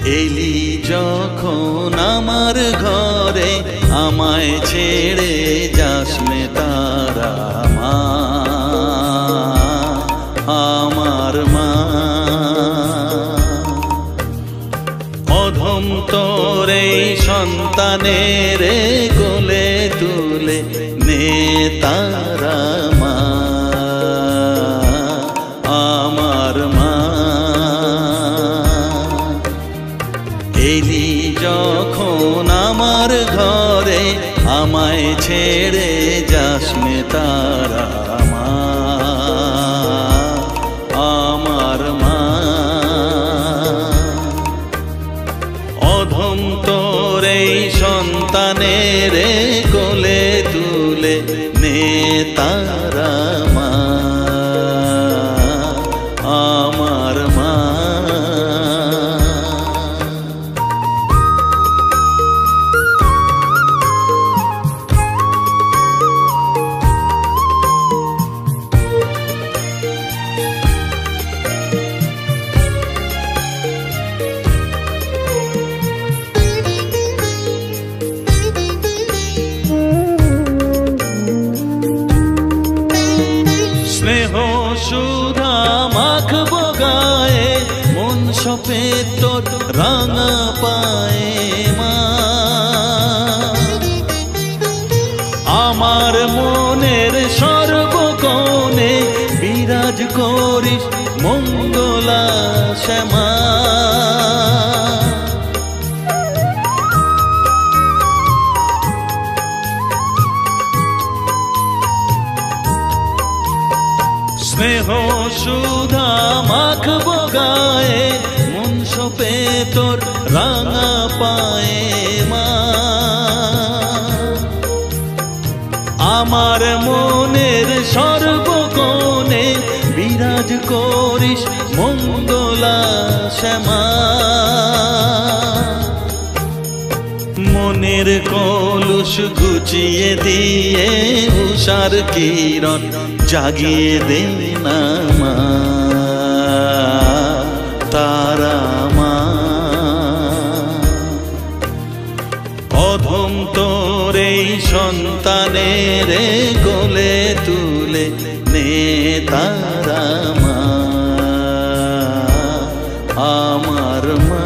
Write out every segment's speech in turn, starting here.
এলি যখন আমার ঘরে আমায় ছেড়ে যাস নে তারা মা, আমার মা। অধম তোর এই সন্তানের কোলে তুলে নে তারা মা, আমার মা। এলি যখন আমার ঘরে আমায় ছেড়ে যাস নে তারা মা, আমার মা। অধম তোর এই সন্তানের কোলে তুলে নে তারা মা, আমার মা। স্নেহ সুধা মাখবো গায়ে, মন সপে তোর রাঙা পায়ে মা। আমার মনের সর্বকোণে বিরাজ করিস মঙ্গলা শ্যামা। স্নেহ সুধা মাখবো গায়ে, মন সপে তোর রাঙা পায়ে মা। আমার মনের সর্বকোণে বিরাজ করিস মঙ্গলা শ্যামা। মনের কলুষ ঘুচিয়ে দিয়ে উষার কিরণ জাগিয়ে দে না মা, তারা মা। অধম তোর এই সন্তানের কোলে তুলে নে তারা মা, আমার মা।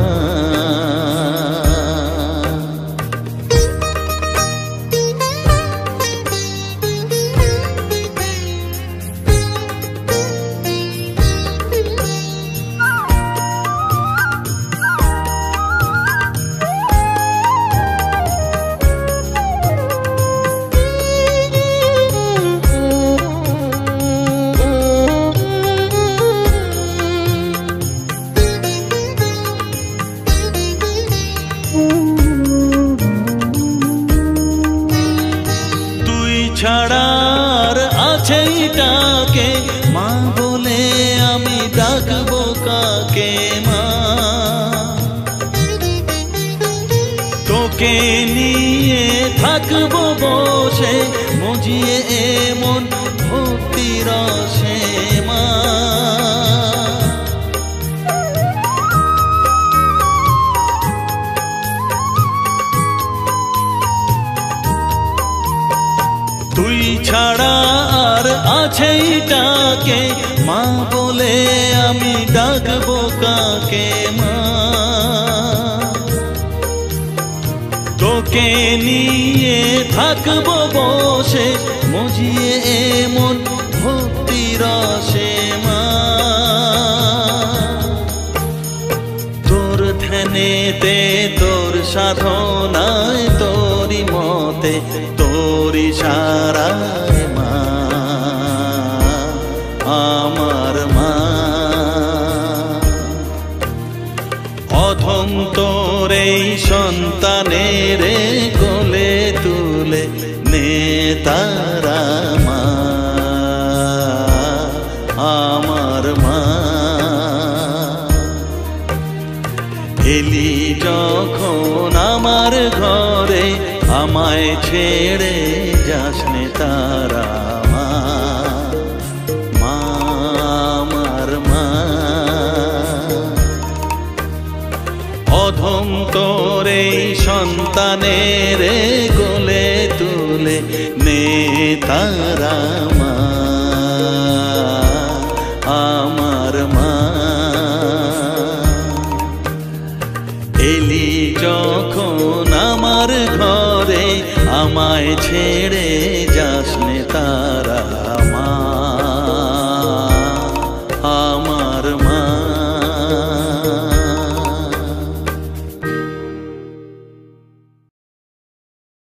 ছাড়ার আছে ডাকে মা বলে আমি ডাকবো কাকে মা। তোকে নিয়ে থাকবো বসে মজিয়ে এমন ভক্তি রসে মা। তুই ছাড়া আর আছে ডাকে মা বলে আমি ডাকবো কাকে মা। তোকে নিয়ে থাকবো বসে মজিয়ে এমন ভক্তি রসে মা। তোর ধ্যানেতে তোর সাধনায় তোরি মতে তোরি সারায় মা, আমার মা। অধম তোর এই সন্তানের কোলে তুলে নে তারা মা, আমার মা। এলি যখন আমার ঘরে আমায় ছেড়ে যাস নে তারা মা, আমার মা। সন্তানের কোলে তুলে নে তারা মা, আমার মা। এলি যখন আমার ঘরে আমায় ছেড়ে যাস নে তারা।